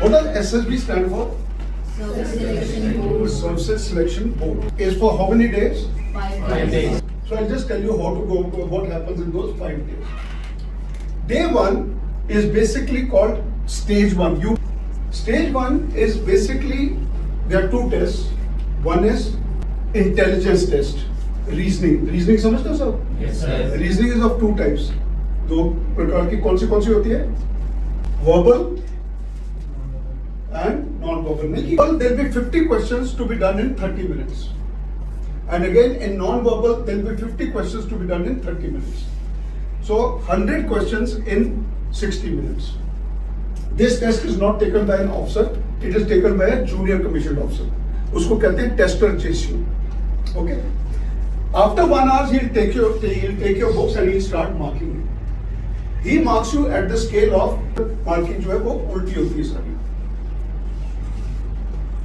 What does SSB stand for? Service Selection Board. Services Selection Board. Is for how many days? 5 days. So I'll just tell you how to go, what happens in those 5 days. Day 1 is basically called stage 1. Stage 1 is basically, there are 2 tests. One is intelligence test, reasoning. Reasoning समझते हो सब? Yes, sir. Reasoning is of 2 types. दो प्रकार की कौन सी होती है? Verbal and non-verbal. There will be 50 questions to be done in 30 minutes. And again, in non-verbal, there will be 50 questions to be done in 30 minutes. So, 100 questions in 60 minutes. This test is not taken by an officer, it is taken by a junior commissioned officer. उसको कहते हैं tester JCU. Okay? After 1 hour, he'll take your books and he'll start marking it. He marks you at the scale of marking जो है वो उल्टी होती है सारी.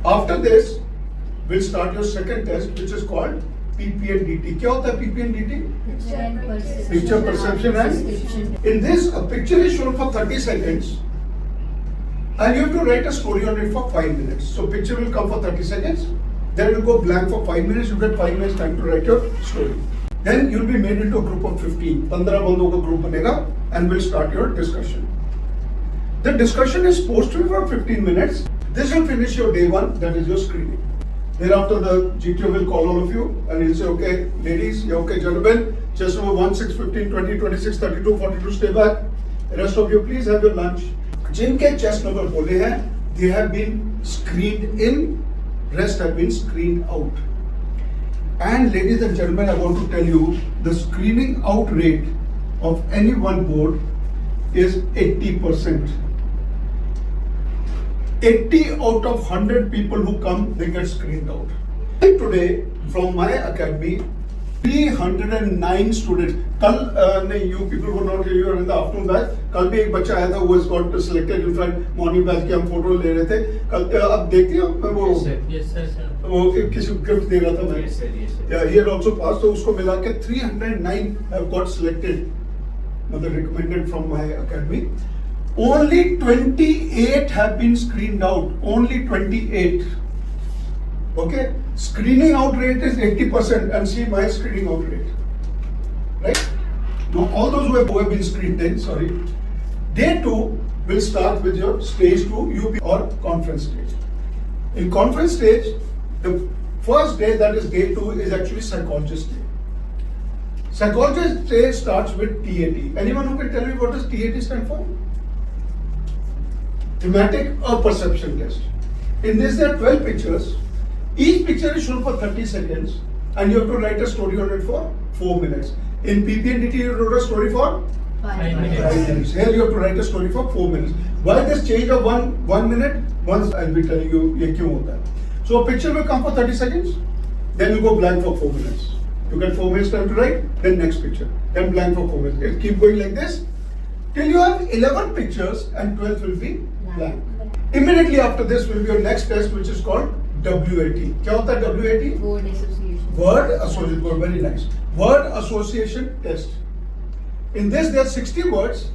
After this, we'll start your second test, which is called PPNDT. क्या होता है PPNDT? Picture perception and in this, a picture is shown for 30 seconds and you have to write a story on it for 5 minutes. So picture will come for 30 seconds, then it will go blank for 5 minutes, you get 5 minutes time to write your story. Then you'll be made into a group of 15. 15 बंदों का group बनेगा and we'll start your discussion. The discussion is supposed to be for 15 minutes. This will finish your day 1, that is your screening. Thereafter, the GTO will call all of you and he'll say, okay, ladies, yeah, okay, gentlemen, chest number 1, 6, 15, 20, 26, 32, 42, stay back. The rest of you, please have your lunch. जिनके chest number बोले हैं, they have been screened in, rest have been screened out. And ladies and gentlemen, I want to tell you, the screening out rate of any one board is 80%. 80 out of 100 people who come, they get screened out. Today, from my academy, 309 students. कल you people were not here in the afternoon batch. कल भी एक बच्चा आया था who has got selected in fact morning batch की हम photo ले रहे थे. कल अब देखते हो मैं वो वो किसी गिफ्ट दे रहा था मैं. Yes, sir. Yeah, he had also passed. तो उसको मिला के 309 have got selected. मतलब recommended from my academy. Only 28 have been screened out. Only 28. Okay? Screening out rate is 80% and see my screening out rate. Right? Now all those who have been screened in, sorry. Day 2 will start with your stage 2 UP or conference stage. In conference stage, the first day, that is day 2, is actually psychologist day. Psychologist day starts with TAT. Anyone who can tell me what does TAT stand for? Thematic perception test. In this there are 12 pictures. Each picture is shown for 30 seconds and you have to write a story on it for 4 minutes. In PPNDT you wrote a story for 5 minutes. Here you have to write a story for 4 minutes. Why this change of one minute? Once I'll be telling you ये क्यों होता है. So a picture will come for 30 seconds, then you go blank for 4 minutes. You get 4 minutes time to write, then next picture, then blank for 4 minutes. It keep going like this till you have 11 pictures and 12th will be blank. Immediately after this will be your next test, which is called WAT. क्या होता है WAT? Word Association. Word Association. Very nice. Word Association test. In this there are 60 words.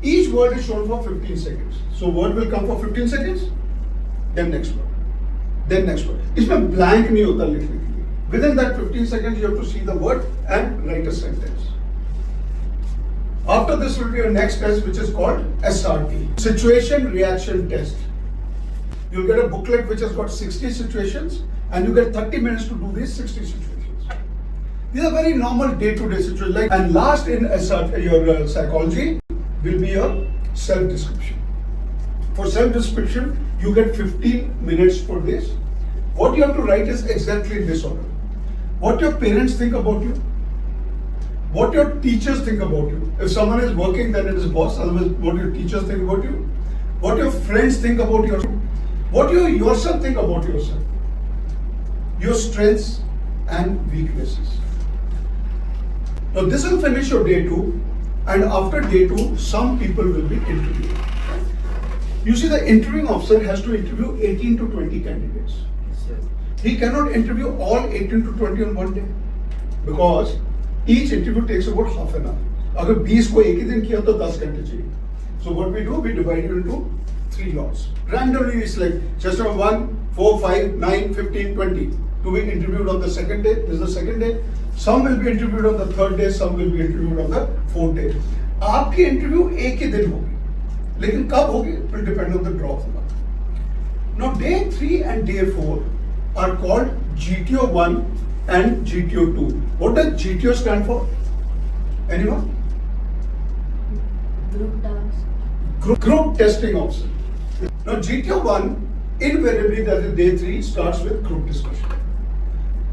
Each word is shown for 15 seconds. So word will come for 15 seconds, then next word, then next word. इसमें blank नहीं होता लिखने के लिए. Within that 15 seconds you have to see the word and write a sentence. After this will be your next test, which is called SRT, Situation Reaction Test. You'll get a booklet which has got 60 situations and you get 30 minutes to do these 60 situations. These are very normal day-to-day situations. And last in SRT, your psychology will be your self-description. For self-description, you get 15 minutes for this. What you have to write is exactly in this order. What your parents think about you. What your teachers think about you. If someone is working, then it is boss. Otherwise, what your teachers think about you. What your friends think about you. What you yourself think about yourself. Your strengths and weaknesses. Now this will finish your day 2. And after day 2, some people will be interviewed. You see, the interviewing officer has to interview 18 to 20 candidates. He cannot interview all 18 to 20 on one day. Because each interview takes about half an hour. अगर 20 को एक ही दिन किया तो 10 घंटे चाहिए. So what we do, we divide it into 3 lots. Randomly we select just 1, 4, 5, 9, 15, 20 to be interviewed on the second day. This is the second day. Some will be interviewed on the third day, some will be interviewed on the fourth day. आपकी interview एक ही दिन होगी, लेकिन कब होगी it will depend on the draw होगा. Now day 3 and day 4 are called GTO 1 and GTO 2. What does GTO stand for? Anyone? Group task. Group testing officer. Now GTO 1 invariably, that is day 3, starts with group discussion.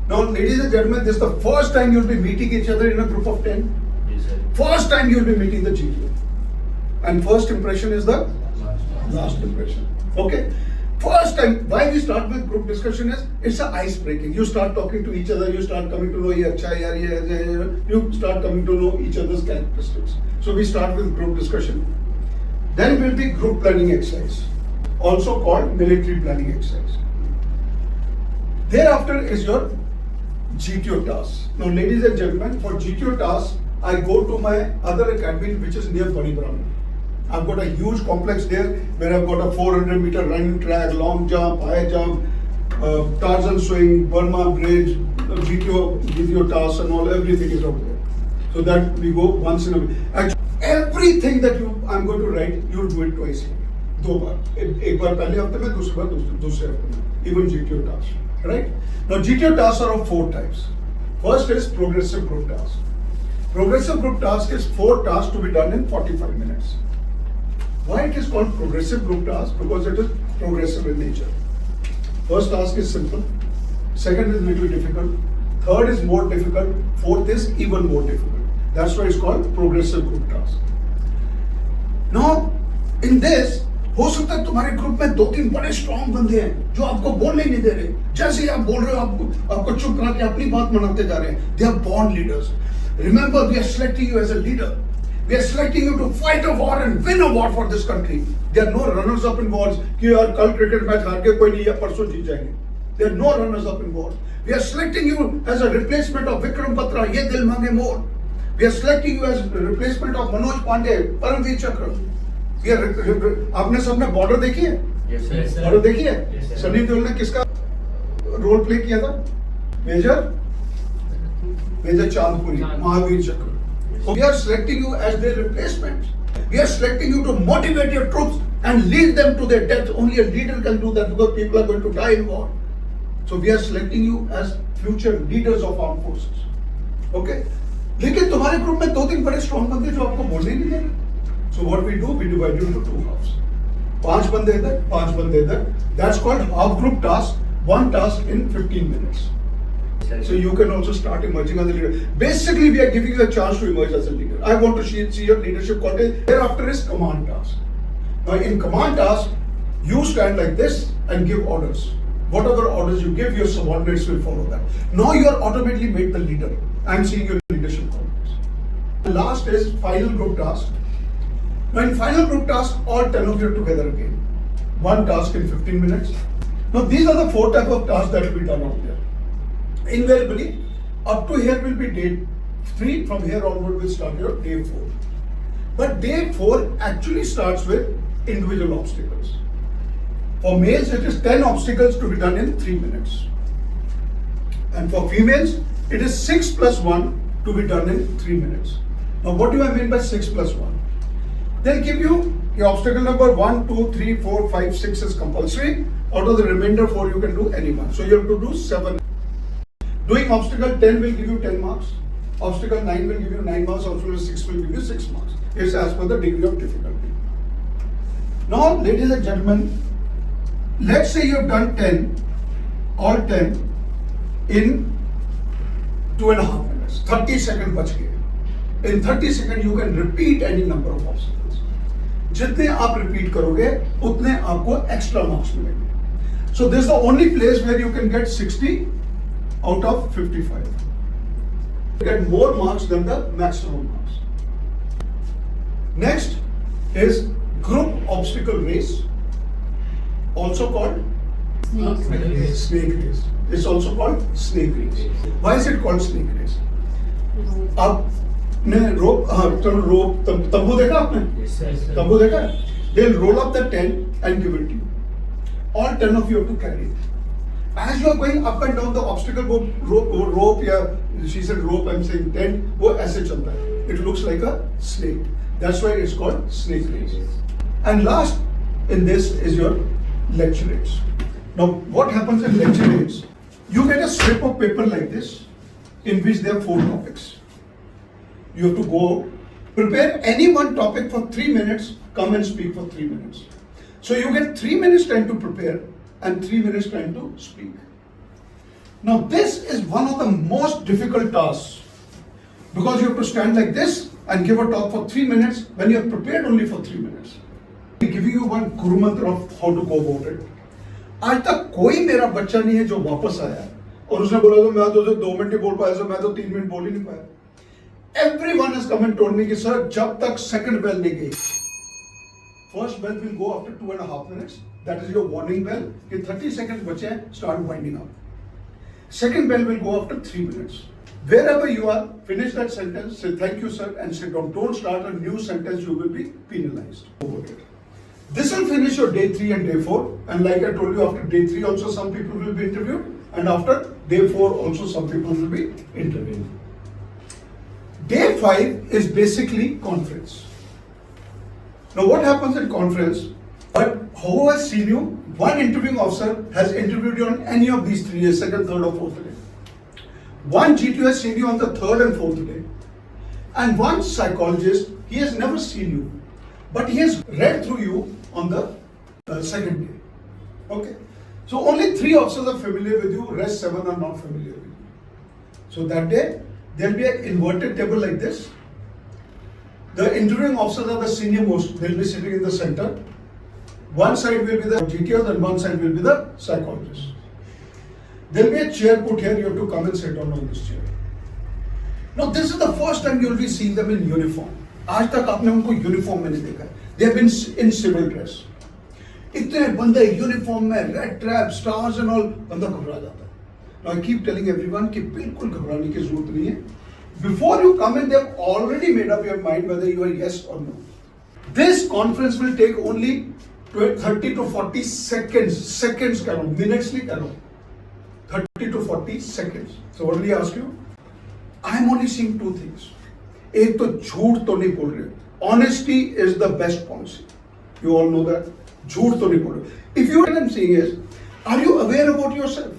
Now ladies and gentlemen, this is the first time you'll be meeting each other in a group of 10. Yes, sir. First time you'll be meeting the GTO. And first impression is the last impression. Okay? First time, why we start with group discussion is, it's a ice breaking. You start talking to each other, you start coming to know, you start coming to know each other's characteristics. So we start with group discussion. Then will be group planning exercise, also called military planning exercise. Thereafter is your GTO task. Now ladies and gentlemen, for GTO task, I go to my other academy which is near Badi Brahman. I've got a huge complex there where I've got a 400-meter running track, long jump, high jump, Tarzan swing, Burma bridge, GTO tasks and all, everything is out there. So that we go once in a week. Actually, everything that I'm going to write, you'll do it twice. दो बार, एक बार पहले हफ्ते में, दूसरी बार दूसरे हफ्ते में. Even GTO tasks, right? Now GTO tasks are of 4 types. First is progressive group task. Progressive group task is 4 tasks to be done in 45 minutes. Why it is called progressive group task? Because it is progressive in nature. First task is simple. Second is little difficult. Third is more difficult. Fourth is even more difficult. That's why it's called progressive group task. Now, in this, हो सकता है तुम्हारे group में 2-3 बड़े strong बंदे हैं जो आपको बोलने ही नहीं दे रहे. जैसे ही आप बोल रहे हो, आपको चुप करा के अपनी बात मनाते जा रहे हैं. They are born leaders. Remember, we are selecting you as a leader. We are selecting you to fight a war and win a war for this country. There are no runners up in wars कि यार कल cricket match हार के कोई नहीं या परसों जीत जाएंगे. There are no runners up in wars. We are selecting you as a replacement of Vikram Batra, ये दिल मांगे मोर. We are selecting you as a replacement of Manoj Pandey, Paramveer Chakra. We are आपने सबने border देखी है? Yes, sir. Border देखी है? Yes, sir. Sunny Deol ने किसका रोल प्ले किया था? मेजर चांदपुरी, महावीर चक्र. We are selecting you as their replacement. We are selecting you to motivate your troops and lead them to their death. Only a leader can do that because people are going to die in war. So we are selecting you as future leaders of armed forces. Okay? लेकिन तुम्हारे group में 2-3 बड़े strong बंदे जो आपको बोलने नहीं दे रहे. So what we do, we divide you into 2 halves. 5 बंदे इधर, 5 बंदे इधर. That's called half group task. 1 task in 15 minutes. So you can also start emerging as a leader. Basically, we are giving you a chance to emerge as a leader. I want to see your leadership quality. Thereafter is command task. Now in command task, you stand like this and give orders. Whatever orders you give, your subordinates will follow that. Now you are automatically made the leader. I am seeing your leadership qualities. The last is final group task. Now in final group task, all 10 of you are together again. 1 task in 15 minutes. Now these are the 4 types of tasks that will be done out there. Invariably, up to here will be day 3. From here onward will start your day 4. But day 4 actually starts with individual obstacles. For males, it is 10 obstacles to be done in 3 minutes. And for females, it is 6 plus 1 to be done in 3 minutes. Now, what do I mean by 6 plus 1? They'll give you the obstacle number 1, 2, 3, 4, 5, 6 is compulsory. Out of the remainder 4, you can do any one. So you have to do 7. Doing obstacle 10 will give you 10 marks. Obstacle 9 will give you 9 marks. Obstacle 6 will give you 6 marks. It's as per the degree of difficulty. Now, ladies and gentlemen, let's say you've done 10, all 10 in 2.5 minutes. 30 seconds बच गए. In 30 seconds, you can repeat any number of obstacles. जितने आप repeat करोगे, उतने आपको extra marks मिलेंगे. So this is the only place where you can get 60 out of 55. You get more marks than the maximum marks. Next is group obstacle race, also called snake race. It's also called snake race. Why is it called snake race? आपने rope, तंबू देखा आपने? Yes, sir. तंबू देखा है? They'll roll up the tent and give it to you. All 10 of you have to carry it. As you are going up and down the obstacle rope, yeah, she said rope, I'm saying tent, वो ऐसे चलता है. It looks like a snake. That's why it's called snake race. And last in this is your lecture rates. Now, what happens in lecture rates? You get a slip of paper like this, in which there are 4 topics. You have to go prepare any one topic for 3 minutes, come and speak for 3 minutes. So you get 3 minutes time to prepare and 3 minutes time to speak. Now this is one of the most difficult tasks because you have to stand like this and give a talk for 3 minutes when you have prepared only for 3 minutes. I'm giving you one guru mantra of how to go about it. आज तक कोई मेरा बच्चा नहीं है जो वापस आया और उसने बोला तो मैं तो 2 मिनट ही बोल पाया, मैं तो 3 मिनट बोल ही नहीं पाया. Everyone has come and told me कि सर जब तक second bell नहीं गई, first bell will go after 2.5 minutes. That is your warning bell. कि 30 seconds बचे हैं, start winding up. Second bell will go after 3 minutes. Wherever you are, finish that sentence, say thank you sir and sit down. Don't start a new sentence, you will be penalized. This will finish your day 3 and day 4. And like I told you, after day 3 also some people will be interviewed. And after day 4 also some people will be interviewed. Day 5 is basically conference. Now what happens in conference? But who has seen you? One interviewing officer has interviewed you on any of these 3 days, second, third or fourth day. One GTO has seen you on the 3rd and 4th day. And one psychologist, he has never seen you. But he has read through you on the 2nd day. Okay. So only 3 officers are familiar with you, rest 7 are not familiar with you. So that day, there will be an inverted table like this. The interviewing officers are the senior most, they will be sitting in the center. One side will be the GTOs and one side will be the psychologists. There will be a chair put here, you have to come and sit down on this chair. Now this is the first time you will be seeing them in uniform. आज तक आपने उनको uniform में नहीं देखा. They have been in civil dress. इतने बंदे uniform में, red trap, stars and all, बंदा घबरा जाता है. Now I keep telling everyone कि बिल्कुल घबराने की जरूरत नहीं है. Before you come in, they have already made up your mind whether you are yes or no. This conference will take only 30 to 40 seconds. Seconds करो, minutes नहीं करो. 30 to 40 seconds. So what will he ask you? I am only seeing 2 things. एक तो झूठ तो नहीं बोल रहे. Honesty is the best policy. You all know that. झूठ तो नहीं बोल रहे. If you what I'm saying is, are you aware about yourself?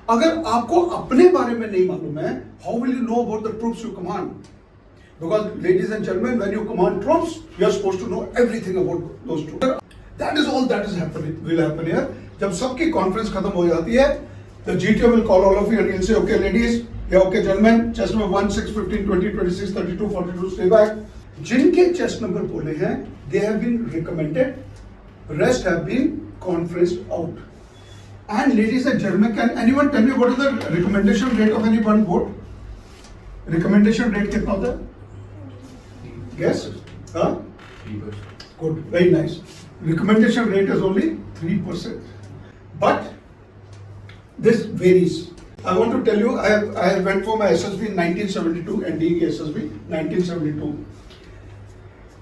अगर आपको अपने बारे में नहीं मालूम है, how will you know about the troops you command? Because ladies and gentlemen, when you command troops, you are supposed to know everything about those troops. That is all that is happening. Will happen here. जब सबकी conference खत्म हो जाती है, the GTO will call all of you and he'll say, okay ladies, yeah, okay gentlemen, chest number 1, 6, 15, 20, 26, 32, 42, stay back. जिनके chest number बोले हैं, they have been recommended. Rest have been conferenced out. And ladies and gentlemen, can anyone tell me what is the recommendation rate of any one vote? Recommendation rate कितना होता है? Guess? Huh? 3%. Good, very nice. Recommendation rate is only 3%. But this varies. I want to tell you, I went for my SSB in 1972, NDE SSB, 1972.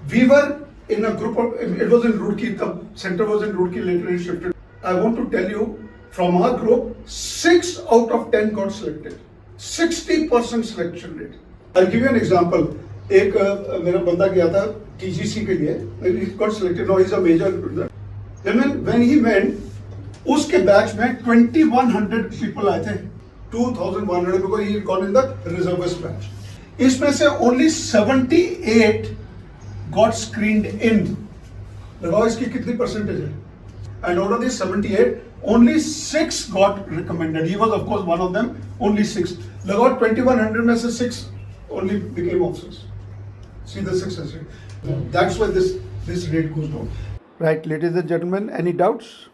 We were in a group of, it was in Roorkee, the center was in Roorkee, later it shifted. I want to tell you, from our group, 6 out of 10 got selected. 60% selection rate. I'll give you an example. एक मेरा बंदा गया था TGC के लिए, he got selected. Now he's a major. Then when he went, उसके batch में 2100 people आए थे. 2100 because he had gone in the reservist batch. इसमें से only 78 got screened in. लगाओ इसकी कितनी percentage है? And out of these 78, only 6 got recommended. He was of course one of them. Only 6. लगाओ 2100 में से 6 only became officers. See the success rate. That's why this rate goes down. Right, ladies and gentlemen, any doubts?